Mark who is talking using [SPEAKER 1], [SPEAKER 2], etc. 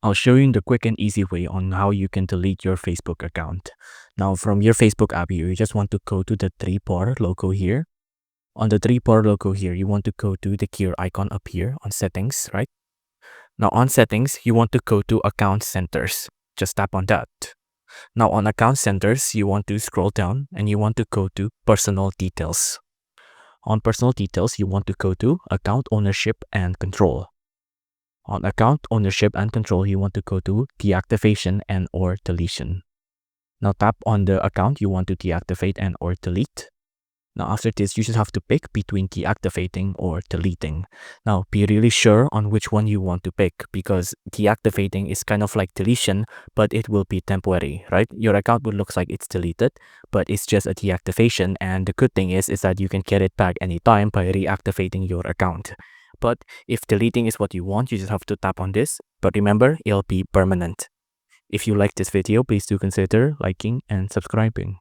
[SPEAKER 1] I'll show you the quick and easy way on how you can delete your Facebook account. Now from your Facebook app here, you just want to go to the three-bar logo here. On the three-bar logo here, you want to go to the gear icon up here on settings, right? Now on settings, you want to go to account centers. Just tap on that. Now on account centers, you want to scroll down and you want to go to personal details. On personal details, you want to go to account ownership and control. On account ownership and control, you want to go to deactivation and or deletion. Now tap on the account you want to deactivate and or delete. Now after this, you just have to pick between deactivating or deleting. Now be really sure on which one you want to pick, because deactivating is kind of like deletion, but it will be temporary, right? Your account will look like it's deleted, but it's just a deactivation. And the good thing is that you can get it back anytime by reactivating your account. But if deleting is what you want, you just have to tap on this. But remember, it'll be permanent. If you like this video, please do consider liking and subscribing.